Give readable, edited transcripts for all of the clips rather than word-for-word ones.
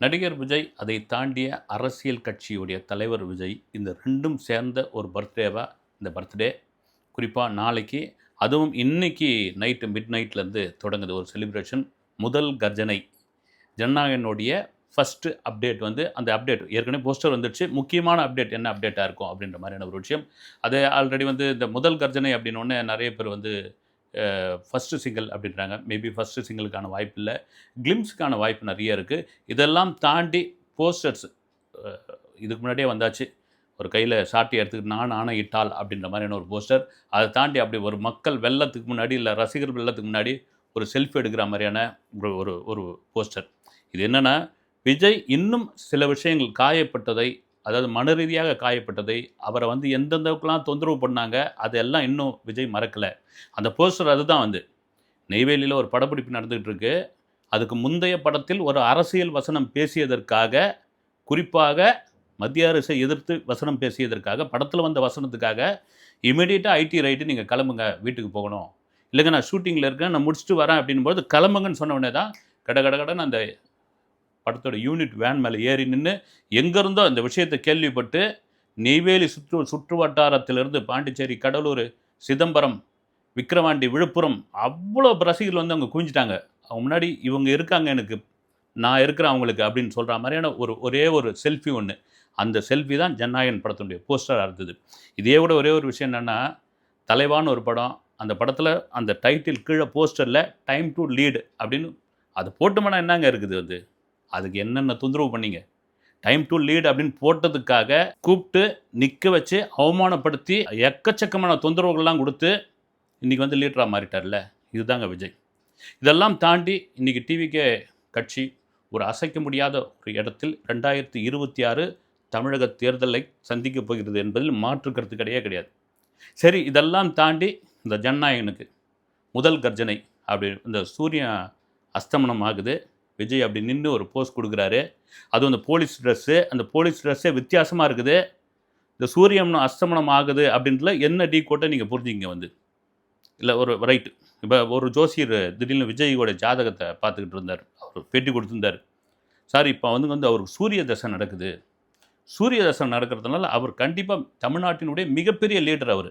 நடிகர் விஜய், அதை தாண்டிய அரசியல் கட்சியுடைய தலைவர் விஜய், இந்த 2ம் சேர்ந்த ஒரு பர்த்டேவா இந்த பர்த்டே. குறிப்பா நாளைக்கு, அதுவும் இன்னைக்கு நைட்டு மிட் நைட்லேருந்து தொடங்குது ஒரு செலிப்ரேஷன். முதல் கர்ஜனை. ஜனநாயகனுடைய ஃபர்ஸ்ட்டு அப்டேட் வந்து அந்த அப்டேட் ஏற்கனவே போஸ்டர் வந்துடுச்சு. முக்கியமான அப்டேட் என்ன அப்டேட்டா இருக்கும் அப்படின்ற மாதிரியான ஒரு விஷயம். அது ஆல்ரெடி வந்து இந்த முதல் கர்ஜனை அப்படின்னோடனே நெறைய பேர் வந்து ஃபர்ஸ்ட்டு சிங்கிள் அப்படின்றாங்க. மேபி ஃபர்ஸ்ட்டு சிங்கிளுக்கான வாய்ப்பு இல்ல. கிளிம்ஸ்க்கான வாய்ப்பு நெறைய இருக்கு. இதெல்லாம் தாண்டி போஸ்டர்ஸ் அ இதுக்கு முன்னாடியே வந்தாச்சு. ஒரு கையில சாட்டி எடுத்துக்கிட்டு நான் ஆணையிட்டால் அப்படின்ற மாதிரியான ஒரு போஸ்டர். அத தாண்டி அப்படி ஒரு மக்கள் வெள்ளத்துக்கு முன்னாடி, இல்ல ரசிகர் வெள்ளத்துக்கு முன்னாடி ஒரு செல்ஃபி எடுக்கிற மாரியான ஒரு ஒரு ஒரு போஸ்டர். இது என்னன்னா, விஜய் இன்னும் சில விஷயங்கள் காயப்பட்டதை, அதாவது மன ரீதியாக காயப்பட்டதை, அவர வந்து எந்தெந்த அளவுக்குலாம் தொந்தரவு பண்ணாங்க, அதெல்லாம் இன்னும் விஜய் மறக்கல. அந்த போஸ்டர் அதுதான் வந்து. நெய்வேலியில ஒரு படப்பிடிப்பு நடந்துகிட்டு இருக்கு. அதுக்கு முந்தைய படத்தில் ஒரு அரசியல் வசனம் பேசியதற்காக, குறிப்பாக மத்திய அரசை எதிர்த்து வசனம் பேசியதற்காக, படத்தில வந்த வசனத்துக்காக, இமிடியேட்டா ஐடி ரைட் நீங்க கிளம்புங்க, வீட்டுக்கு போகணும். இல்லங்க நான் ஷூட்டிங்கில இருக்கேன், நான் முடிச்சுட்டு வரேன் அப்படின்னும்போது, கிளம்புங்கன்னு சொன்ன உடனே தான் கட கட கடன்னு அந்த படத்தோட யூனிட் வேன் மேல ஏறி நின்னு, எங்கேருந்தோ இந்த விஷயத்த கேள்விப்பட்டு, நெய்வேலி சுற்று வட்டாரத்திலிருந்து பாண்டிச்சேரி, கடலூர், சிதம்பரம், விக்கிரவாண்டி, விழுப்புரம் அவ்வளோ ரசிகர்கள் வந்து அங்க குவிஞ்சுட்டாங்க. அவங்க முன்னாடி இவங்க இருக்காங்க எனக்கு, நான் இருக்கிறேன் அவங்களுக்கு அப்படின்னு சொல்ற மாரியான ஒரே ஒரு செல்ஃபி ஒண்ணு. அந்த செல்ஃபி தான் ஜனநாயகன் படத்தினுடைய போஸ்டரா இருந்தது. இதே விட ஒரே ஒரு விஷயம் என்னன்னா, தலைவான்னு ஒரு படம். அந்த படத்தில அந்த டைட்டில் கீழ போஸ்டர்ல டைம் டூ லீட் அப்படின்னு அது போட்டோம்னா என்னங்க இருக்குது அது? அதுக்கு என்னென்ன தொந்தரவு பண்ணீங்க? டைம் டூ லீட் அப்படின்னு போட்டதுக்காக கூப்பிட்டு நிக்க வச்சு அவமானப்படுத்தி எக்கச்சக்கமான தொந்தரவுகள்லாம் குடுத்து, இன்னைக்கு வந்து லீடரா மாறிட்டார்ல. இதுதாங்க விஜய். இதெல்லாம் தாண்டி இன்னைக்கு டிவிகே கட்சி ஒரு அசைக்க முடியாத ஒரு இடத்தில் 2026 தமிழக தேர்தலை சந்திக்கப் போகிறது என்பதில் மாற்று கருத்து கிடையவே கிடையாது. சரி இதெல்லாம் தாண்டி இந்த ஜனநாயகனுக்கு முதல் கர்ஜனை அப்படி இந்த சூரியன் அஸ்தமனம் ஆகுது. விஜய் அப்படி நின்னு ஒரு போஸ் குடுக்குறாரு. அதுவும் அந்த போலீஸ் ட்ரெஸ்ஸு, அந்த போலீஸ் ட்ரெஸ்ஸே வித்தியாசமா இருக்குது. இந்த சூரியன் அஸ்தமனம் ஆகுது அப்படின்றதுல என்ன டீகோட்ட நீங்க புரிஞ்சுக்கங்க வந்து. இல்ல ஒரு ரைட். இப்ப ஒரு ஜோசியர் திடீர்னு விஜயோட ஜாதகத்த பார்த்துக்கிட்டு இருந்தாரு. அவரு பேட்டி குடுத்திருந்தாரு. சார் இப்ப வந்து அவருக்கு சூரிய தசை நடக்குது. சூரிய தசை நடக்கிறதுனால அவர் கண்டிப்பா தமிழ்நாட்டினுடைய மிகப்பெரிய லீடர் அவரு.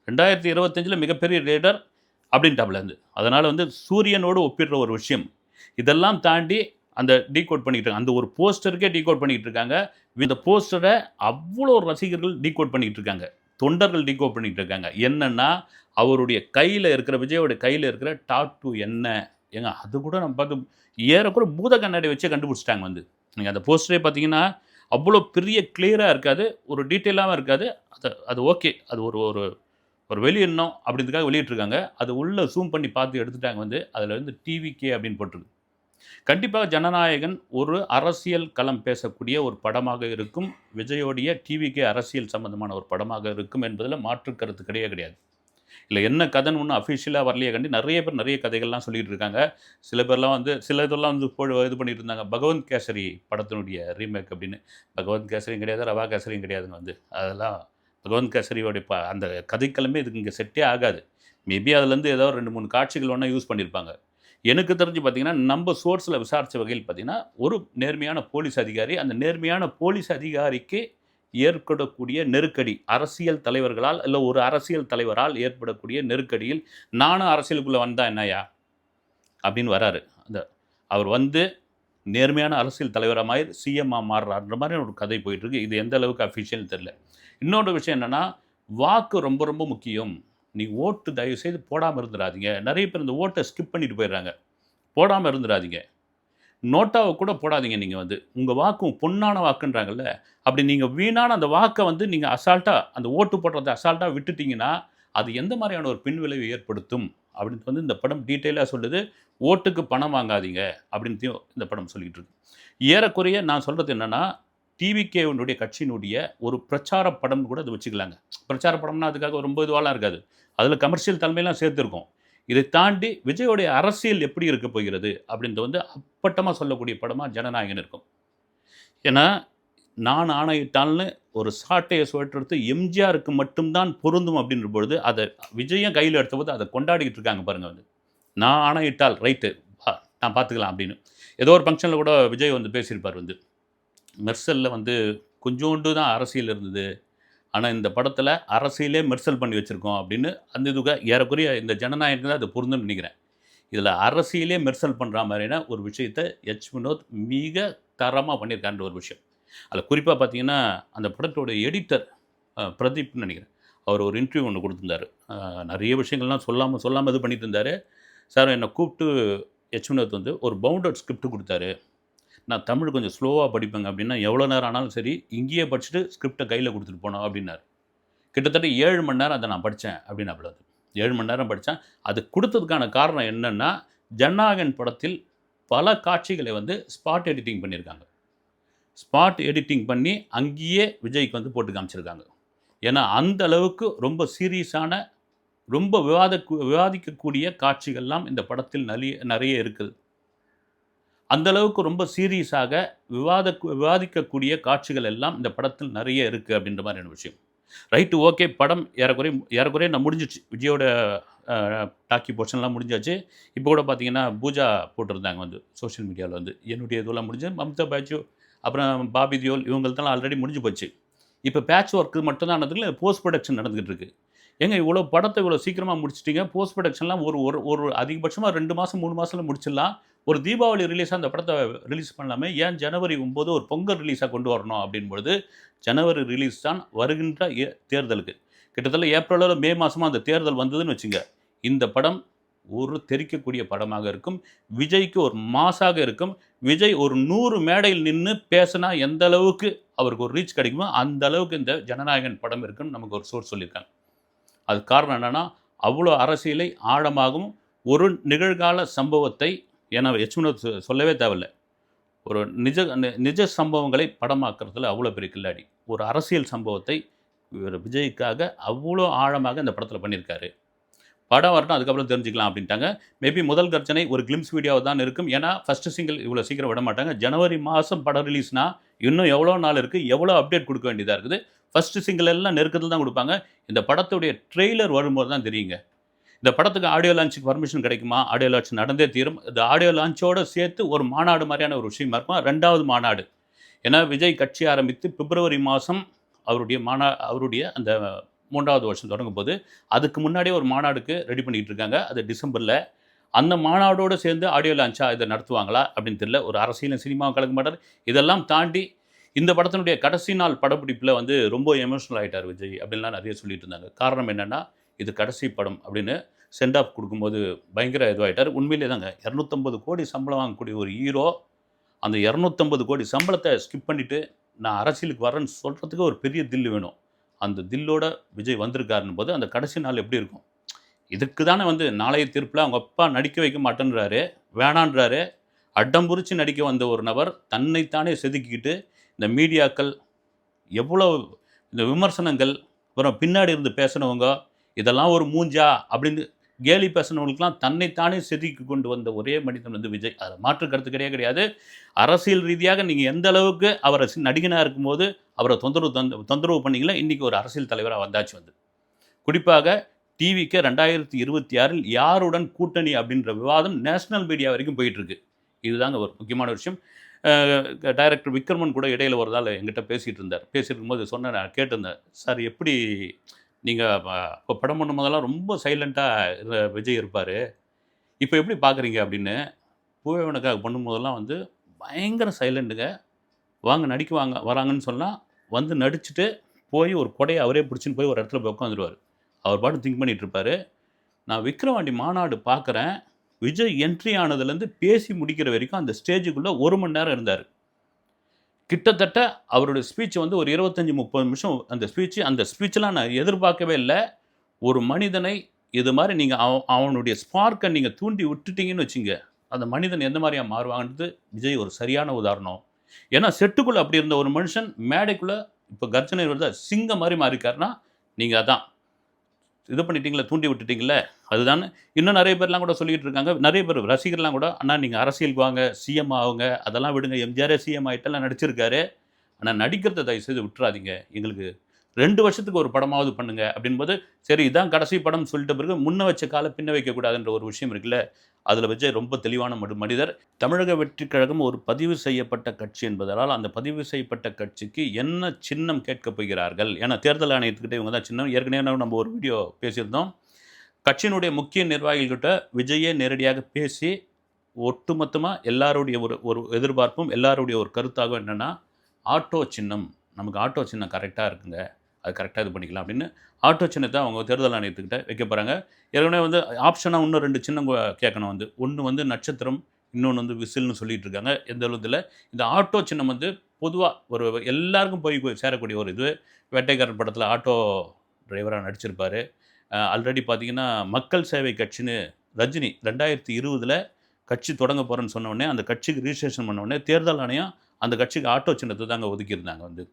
2025ல மிகப்பெரிய லீடர் அப்படின்ட்டாப்ல இருந்து. அதனால வந்து சூரியனோடு ஒப்பிடுற ஒரு விஷயம். இதெல்லாம் தாண்டி அந்த டீகோட் பண்ணிட்டு இருக்காங்க. அந்த ஒரு போஸ்டருக்கே டீகோட் பண்ணிட்டு இருக்காங்க. இந்த போஸ்டர அவ்வளோ ரசிகர்கள் டீகோட் பண்ணிட்டு இருக்காங்க. தொண்டர்கள் டீகோட் பண்ணிட்டு இருக்காங்க. என்னன்னா, அவருடைய கையில இருக்கிற விஜயோட கையில இருக்கிற டாட்டூ என்ன? ஏங்க அது கூட நம்ம பார்த்து ஏறக்குறைய பூத கண்ணாடி வச்சே கண்டுபிடிச்சுட்டாங்க வந்து. நீங்க அந்த போஸ்டரே பார்த்தீங்கன்னா, அவ்வளோ பெரிய கிளியரா இருக்காது. ஒரு டீட்டெயிலாவும் இருக்காது. அது ஓகே. அது ஒரு ஒரு ஒரு வெளியிடணும் அப்படின்றதுக்காக வெளியிட்டிருக்காங்க. அது உள்ள ஜூம் பண்ணி பார்த்து எடுத்துட்டாங்க வந்து. அதில வந்து டிவிகே அப்படின்னு போட்டிருக்கு. கண்டிப்பாக ஜனநாயகன் ஒரு அரசியல் களம் பேசக்கூடிய ஒரு படமாக இருக்கும். விஜயோடைய டிவிகே அரசியல் சம்பந்தமான ஒரு படமாக இருக்கும் என்பதில மாற்று கருத்து கிடையவே கிடையாது. இல்ல என்ன கதைன்னு இன்னும் அஃபிஷியலா வரலையே காண்டி நெறைய பேர் நெறைய கதைகள்லாம் சொல்லிட்டு இருக்காங்க. சில பேர்லாம் வந்து சில இதெல்லாம் வந்து இது பண்ணிட்டு இருந்தாங்க. பகவந்த் கேசரி படத்தினுடைய ரீமேக் அப்படின்னு. பகவந்த் கேசரியும் கிடையாது, ரவா கேசரியும் கிடையாதுங்க வந்து. அதெல்லாம் பகவந்த் கேசரியோட அந்த கதைக்களமே இதுக்கு இங்க செட்டே ஆகாது. மேபி அதுலேருந்து ஏதோ 2, 3 காட்சிகள் வேணா யூஸ் பண்ணியிருப்பாங்க. எனக்கு தெரிஞ்சு பார்த்தீங்கன்னா, நம்ம சோர்ஸ்ல விசாரிச்ச வகையில் பார்த்தீங்கன்னா, ஒரு நேர்மையான போலீஸ் அதிகாரி, அந்த நேர்மையான போலீஸ் அதிகாரிக்கு ஏற்படக்கூடிய நெருக்கடி, அரசியல் தலைவர்களால் இல்ல ஒரு அரசியல் தலைவரால் ஏற்படக்கூடிய நெருக்கடியில், "நானும் அரசியலுக்குள்ள வந்தா என்னய்யா?" அப்படின்னு வராரு. அந்த அவர் வந்து நேர்மையான அரசியல் தலைவரா மாறி சிஎம்மா மாறுறார்ன்ற மாரி ஒரு கதை போயிட்டுருக்கு. இது எந்த அளவுக்கு அஃபிஷியல்னு தெரியல. இன்னொரு விஷயம் என்னன்னா, வாக்கு ரொம்ப ரொம்ப முக்கியம். நீங்க ஓட்டு தயவுசெய்து போடாம இருந்துறாதீங்க. நெறைய பேர் இந்த ஓட்ட ஸ்கிப் பண்ணிட்டு போயிடுறாங்க. போடாம இருந்துறாதீங்க. நோட்டாவ கூட போடாதீங்க நீங்க வந்து. உங்க வாக்கு பொன்னான வாக்குன்றாங்கல்ல, அப்படி நீங்க வீணான அந்த வாக்க வந்து நீங்க அசால்ட்டா அந்த ஓட்டு போடுறத அசால்ட்டா விட்டுட்டீங்கன்னா, அது எந்த மாரியான ஒரு பின்விளைவை ஏற்படுத்தும்? அப்படின்னு வந்து இந்த படம் டீட்டெயிலா சொல்லுது. ஓட்டுக்கு பணம் வாங்காதீங்க அப்படின்த்தையும் இந்த படம் சொல்லிட்டு இருக்கு. ஏறக்குறைய நான் சொல்றது என்னன்னா, டிவிகேவினுடைய கட்சியினுடைய ஒரு பிரச்சார படம்னு கூட அத வச்சுக்கலாங்க. பிரச்சார படம்னா அதுக்காக ரொம்ப இதுவாலாம் இருக்காது. அதில கமர்ஷியல் தன்மைலாம் சேர்த்திருக்கும். இதை தாண்டி விஜயோடைய அரசியல் எப்படி இருக்க போகிறது? அப்படின்றது வந்து அப்பட்டமா சொல்லக்கூடிய படமா ஜனநாயகன் இருக்கும். ஏன்னா, நான் ஆணையிட்டால்னு ஒரு சாட்டைய சுழற்றெடுத்து எம்ஜிஆருக்கு மட்டும் தான் பொருந்தும் அப்படின்ற பொழுது, அத விஜயும் கையில எடுத்தபோது அத கொண்டாடிக்கிட்டு இருக்காங்க பாருங்க வந்து. நான் ஆணையிட்டால் ரைட்டு, நான் பார்த்துக்கலாம் அப்படின்னு. ஏதோ ஒரு ஃபங்க்ஷனில் கூட விஜய் வந்து பேசியிருப்பார் வந்து, மெர்சலில் வந்து கொஞ்சோண்டு தான் அரசியல் இருந்தது, ஆனால் இந்த படத்தில் அரசியலே மெர்சல் பண்ணி வச்சுருக்கோம் அப்படின்னு அந்த இதுக்கு ஏறக்குறைய இந்த ஜனநாயகம் தான் அது பொருந்தும்னு நினைக்கிறேன். இதில் அரசியலே மெர்சல் பண்ணுற மாதிரியான ஒரு விஷயத்தை வினோத் மிக தரமாக பண்ணியிருக்கான்ற ஒரு விஷயம். அதில் குறிப்பாக பார்த்தீங்கன்னா, அந்த படத்தோட எடிட்டர் பிரதீப்னு நினைக்கிறேன். அவர் ஒரு இன்டர்வியூ ஒன்று கொடுத்துருந்தாரு. நிறைய விஷயங்கள்லாம் சொல்லாமல் இது பண்ணிட்டு இருந்தார். சார் என்னை கூப்பிட்டு வினோத் வந்து ஒரு பவுண்டட் ஸ்கிரிப்ட் கொடுத்தாரு. நான் தமிழ் கொஞ்சம் ஸ்லோவாக படிப்பேங்க அப்படின்னா, எவ்வளோ நேரம் ஆனாலும் சரி, இங்கேயே படிச்சுட்டு ஸ்கிரிப்டை கையில் கொடுத்துட்டு போனோம் அப்படின்னாரு. கிட்டத்தட்ட 7 மணி நேரம் அதை நான் படித்தேன் அப்படின்னாப்புல அது. 7 மணி நேரம் படித்தேன். அது கொடுத்ததுக்கான காரணம் என்னென்னா, ஜனநாயகன் படத்தில் பல காட்சிகளை வந்து ஸ்பாட் எடிட்டிங் பண்ணியிருக்காங்க. ஸ்பாட் எடிட்டிங் பண்ணி அங்கேயே விஜய்க்கு வந்து போட்டு காமிச்சிருக்காங்க. ஏன்னா அந்த அளவுக்கு ரொம்ப சீரியஸான, ரொம்ப விவாதிக்கக்கூடிய காட்சிகள்லாம் இந்த படத்தில் நிறைய இருக்குது. அந்த அளவுக்கு ரொம்ப சீரியஸாக விவாதிக்கக்கூடிய காட்சிகள் எல்லாம் இந்த படத்தில் நிறைய இருக்குது அப்படின்ற மாதிரியான விஷயம். ரைட்டு, ஓகே, படம் ஏறக்குறைய நான் முடிஞ்சிச்சு. விஜயோட டாக்கி போர்ஷன்லாம் முடிஞ்சாச்சு. இப்போ கூட பார்த்தீங்கன்னா பூஜா போட்டிருந்தாங்க வந்து சோஷியல் மீடியாவில் வந்து. என்னுடைய இதெல்லாம் முடிஞ்சு மம்தா பாஜு அப்புறம் பாபி தியோல் இவங்கள்தெல்லாம் ஆல்ரெடி முடிஞ்சு போச்சு. இப்போ பேட்ச் ஒர்க்கு மட்டும் தான் நடந்துக்கல, போஸ்ட் ப்ரொடக்ஷன் நடந்துகிட்டு இருக்கு. ஏங்க இவ்வளோ படத்தை இவ்வளோ சீக்கிரமாக முடிச்சிட்டிங்க, போஸ்ட் ப்ரொடக்ஷன்லாம் ஒரு அதிகபட்சமாக 2 மாதம் 3 மாதத்தில் முடிச்சிடலாம். ஒரு தீபாவளி ரிலீஸாக அந்த படத்தை ரிலீஸ் பண்ணலாமே, ஏன் ஜனவரி 9 ஒரு பொங்கல் ரிலீஸாக கொண்டு வரணும் அப்படின்பொழுது, ஜனவரி ரிலீஸ் தான் வருகின்ற தேர்தலுக்கு. கிட்டத்தட்ட ஏப்ரலோ மே மாதமாக அந்த தேர்தல் வந்ததுன்னு வச்சுங்க, இந்த படம் ஒரு தெறிக்கக்கூடிய படமாக இருக்கும். விஜய்க்கு ஒரு மாஸாக இருக்கும். விஜய் ஒரு 100 மேடையில் நின்று பேசினா எந்த அளவுக்கு அவருக்கு ஒரு ரீச் கிடைக்குமோ அந்த அளவுக்கு இந்த ஜனநாயகன் படம் இருக்குன்னு நமக்கு ஒரு சோர்ஸ் சொல்லியிருக்காங்க. அது காரணம் என்னென்னா, அவ்வளோ அரசியலை ஆழமாகவும் ஒரு நிகழ்கால சம்பவத்தை, ஏன்னா வினோத் சொல்லவே தேவையில்லை, ஒரு நிஜ சம்பவங்களை படமாக்குறதுல அவ்வளோ பெரிய கில்லாடி. ஒரு அரசியல் சம்பவத்தை விஜய்க்காக அவ்வளோ ஆழமாக இந்த படத்தில் பண்ணியிருக்காரு. படம் வரட்டும், அதுக்கப்புறம் தெரிஞ்சுக்கலாம் அப்படின்ட்டாங்க. மேபி முதல் கர்ஜனை ஒரு கிளிம்ஸ் வீடியோவாக தான் இருக்கும். ஏன்னா ஃபஸ்ட்டு சிங்கிள் இவ்வளோ சீக்கிரம் விட மாட்டாங்க. ஜனவரி மாதம் படம் ரிலீஸ்னா இன்னும் எவ்வளோ நாள் இருக்குது, எவ்வளோ அப்டேட் கொடுக்க வேண்டியதாக இருக்குது. ஃபஸ்ட்டு சிங்கிள் எல்லாம் நெருக்கத்தில் தான் கொடுப்பாங்க. இந்த படத்துடைய ட்ரெய்லர் வரும்போது தான் தெரியுங்க. இந்த படத்துக்கு ஆடியோ லான்ச்சுக்கு பர்மிஷன் கிடைக்குமா? ஆடியோ லான்ச் நடந்தே தீரும். இந்த ஆடியோ லான்ச்சோடு சேர்த்து ஒரு மாநாடு மாதிரியான ஒரு விஷயமா இருக்கும். 2வது மாநாடு. ஏன்னா விஜய் கட்சி ஆரம்பித்து பிப்ரவரி மாதம் அவருடைய அந்த 3வது வருஷம் தொடங்கும் போது, அதுக்கு முன்னாடியே ஒரு மாநாடுக்கு ரெடி பண்ணிக்கிட்டு இருக்காங்க. அது டிசம்பரில். அந்த மாநாடோடு சேர்ந்து ஆடியோ லான்ச்சா இதை நடத்துவாங்களா அப்படின்னு தெரியல. ஒரு அரசியலும் சினிமாவும் கலக்க மாட்டார். இதெல்லாம் தாண்டி இந்த படத்தினுடைய கடைசி நாள் படப்பிடிப்பில் வந்து ரொம்ப எமோஷனல் ஆகிட்டார் விஜய் அப்படின்லாம் நிறைய சொல்லிட்டு இருந்தாங்க. காரணம் என்னென்னா, இது கடைசி படம் அப்படின்னு சென்ட் ஆஃப் கொடுக்கும்போது பயங்கர இதுவாகிட்டார். உண்மையிலே தாங்க 250 கோடி சம்பளம் வாங்கக்கூடிய ஒரு ஹீரோ அந்த 250 கோடி சம்பளத்தை ஸ்கிப் பண்ணிவிட்டு நான் அரசியலுக்கு வரேன்னு சொல்கிறதுக்கு ஒரு பெரிய தில்லு வேணும். அந்த தில்லோட விஜய் வந்திருக்காருன்னு போது அந்த கடைசி நாள் எப்படி இருக்கும்? இதுக்கு தானே வந்து நாளைய தீர்ப்பில் அவங்க அப்பா நடிக்க வைக்க மாட்டேன்றாரு, வேணான்றாரு. அடம் புரிச்சு நடிக்க வந்த ஒரு நபர் தன்னைத்தானே செதுக்கிக்கிட்டு இந்த மீடியாக்கள் எவ்வளோ இந்த விமர்சனங்கள், அப்புறம் பின்னாடி இருந்து பேசினவங்க, இதெல்லாம் ஒரு மூஞ்சா அப்படின்னு கேலி பேசினவங்களுக்கெல்லாம் தன்னைத்தானே செதுக்கி கொண்டு வந்த ஒரே மனிதன் வந்து விஜய். அதில் மாற்று கருத்து கிடையாது. அரசியல் ரீதியாக நீங்கள் எந்த அளவுக்கு அவரை நடிகனாக இருக்கும்போது அவரை தொந்தரவு பண்ணீங்களா, இன்றைக்கி ஒரு அரசியல் தலைவராக வந்தாச்சு வந்து. குறிப்பாக டிவிக்கு 2026 யாருடன் கூட்டணி அப்படின்ற விவாதம் நேஷனல் மீடியா வரைக்கும் போயிட்டுருக்கு. இதுதாங்க ஒரு முக்கியமான விஷயம். டைரக்டர் விக்ரமன் கூட இடையில் ஒரு நாள் எங்கிட்ட பேசிகிட்டு இருந்தார். பேசிட்டு இருக்கும்போது நான் கேட்டிருந்தேன், சார் எப்படி நீங்கள் இப்போ படம் பண்ணும் போதெல்லாம் ரொம்ப சைலண்ட்டாக விஜய் இருப்பார், இப்போ எப்படி பார்க்குறீங்க அப்படின்னு. பூவேவனுக்காக பண்ணும்போதெல்லாம் வந்து பயங்கர சைலண்ட்டுங்க. வாங்க நடிக்க வராங்கன்னு சொன்னால் வந்து நடிச்சுட்டு போய் ஒரு கொடையை அவரே பிடிச்சின்னு போய் ஒரு இடத்துல போய் உட்காந்துருவார். அவர் பாட்டு திங்க் பண்ணிகிட்டு இருப்பார். நான் விக்ரவாண்டி மாநாடு பார்க்குறேன், விஜய் என்ட்ரி ஆனதுலேருந்து பேசி முடிக்கிற வரைக்கும் அந்த ஸ்டேஜுக்குள்ளே 1 மணி நேரம் இருந்தார். கிட்டத்தட்ட அவருடைய ஸ்பீச் வந்து ஒரு 25-30 நிமிஷம் அந்த ஸ்பீச்செலாம் நான் எதிர்பார்க்கவே இல்லை. ஒரு மனிதனை இது மாதிரி நீங்கள் அவனுடைய ஸ்பார்க்கை நீங்கள் தூண்டி விட்டுட்டீங்கன்னு வச்சுங்க, அந்த மனிதன் எந்த மாதிரியா மாறுவாங்கன்றது விஜய் ஒரு சரியான உதாரணம். ஏன்னா செட்டுக்குள்ளே அப்படி இருந்த ஒரு மனுஷன் மேடைக்குள்ளே இப்போ கர்ஜனை வருதா சிங்கம் மாதிரி மாறிக்காருன்னா, நீங்கள் அதான் இது பண்ணிட்டீங்களே, தூண்டி விட்டுட்டீங்களே அதுதான். இன்னும் நிறைய பேர்லாம் கூட சொல்லிகிட்டு இருக்காங்க. நிறைய பேர் ரசிகர்லாம் கூட, அண்ணா நீங்கள் அரசியலுக்கு வாங்க, சிஎம் ஆகுங்க, அதெல்லாம் விடுங்க, எம்ஜிஆரே சிஎம் ஆகிட்டெல்லாம் நடிச்சிருக்காரு, ஆனால் நடிக்கிறத தயவுசெய்து விட்டுறாதீங்க, எங்களுக்கு 2 வருஷத்துக்கு ஒரு படமாவது பண்ணுங்க அப்படின்போது, சரி இதான் கடைசி படம்னு சொல்லிட்ட பிறகு முன்ன வச்ச கால பின்ன வைக்கக்கூடாதுன்ற ஒரு விஷயம் இருக்குல்ல. அதில விஜய் ரொம்ப தெளிவான மனிதர். தமிழக வெற்றிக் கழகம் ஒரு பதிவு செய்யப்பட்ட கட்சி என்பதனால், அந்த பதிவு செய்யப்பட்ட கட்சிக்கு என்ன சின்னம் கேட்கப் போகிறார்கள்? ஏன்னா தேர்தல் ஆணையத்துக்கிட்ட இவங்க தான் சின்னம். ஏற்கனவே நம்ம ஒரு வீடியோ பேசியிருந்தோம். கட்சியினுடைய முக்கிய நிர்வாகிகள்கிட்ட விஜயே நேரடியாக பேசி, ஒட்டுமொத்தமா எல்லாருடைய ஒரு ஒரு எதிர்பார்ப்பும், எல்லாருடைய ஒரு கருத்தாகவும் என்னன்னா, ஆட்டோ சின்னம். நமக்கு ஆட்டோ சின்னம் கரெக்ட்டா இருக்குங்க. அது கரெக்ட்டா இது பண்ணிக்கலாம் அப்படின்னு, ஆட்டோ சின்னத்த அவங்க தேர்தல் ஆணையத்துக்கிட்ட வைக்க போறாங்க. ஏற்கனவே வந்து ஆப்ஷனா இன்னும் 2 சின்னம் கேட்கணும் வந்து. ஒண்ணு வந்து நட்சத்திரம், இன்னொன்னு வந்து விசில்னு சொல்லிட்டு இருக்காங்க. எந்த அளவுல இந்த ஆட்டோ சின்னம் வந்து பொதுவா ஒரு எல்லாருக்கும் போய் சேரக்கூடிய ஒரு இது. வேட்டைக்காரன் படத்தில ஆட்டோ டிரைவரா நடிச்சிருப்பாரு. ஆல்ரெடி பார்த்தீங்கன்னா, மக்கள் சேவை கட்சின்னு ரஜினி 2020ல கட்சி தொடங்க போறேன்னு சொன்ன உடனே, அந்த கட்சிக்கு ரிஜிஸ்ட்ரேஷன் பண்ண உடனே தேர்தல் ஆணையம் அந்த கட்சிக்கு ஆட்டோ சின்னத்த தாங்க ஒதுக்கியிருந்தாங்க வந்து.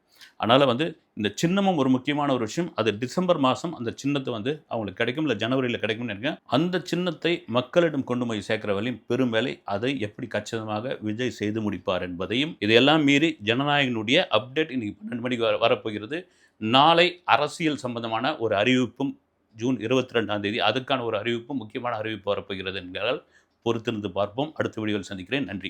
அதனால வந்து இந்த சின்னமும் ஒரு முக்கியமான ஒரு விஷயம். அது டிசம்பர் மாசம் அந்த சின்னத்த வந்து அவங்களுக்கு கிடைக்கும். இல்ல ஜனவரியில கிடைக்கும்னு நெனைக்கிறேன். அந்த சின்னத்தை மக்களிடம் கொண்டு போய் சேர்க்கிற வேலையும் பெரும் வேலை. அதை எப்படி கச்சிதமாக விஜய் செய்து முடிப்பார் என்பதையும், இதையெல்லாம் மீறி ஜனநாயகனுடைய அப்டேட் இன்னைக்கு 12 மணிக்கு வரப்போகிறது. நாளை அரசியல் சம்பந்தமான ஒரு அறிவிப்பும் ஜூன் 22ஆம் தேதி அதுக்கான ஒரு அறிவிப்பும் முக்கியமான அறிவிப்பு வரப்போகிறது என்கிறால் பொறுத்திருந்து பார்ப்போம். அடுத்த வீடியோவில் சந்திக்கிறேன். நன்றி.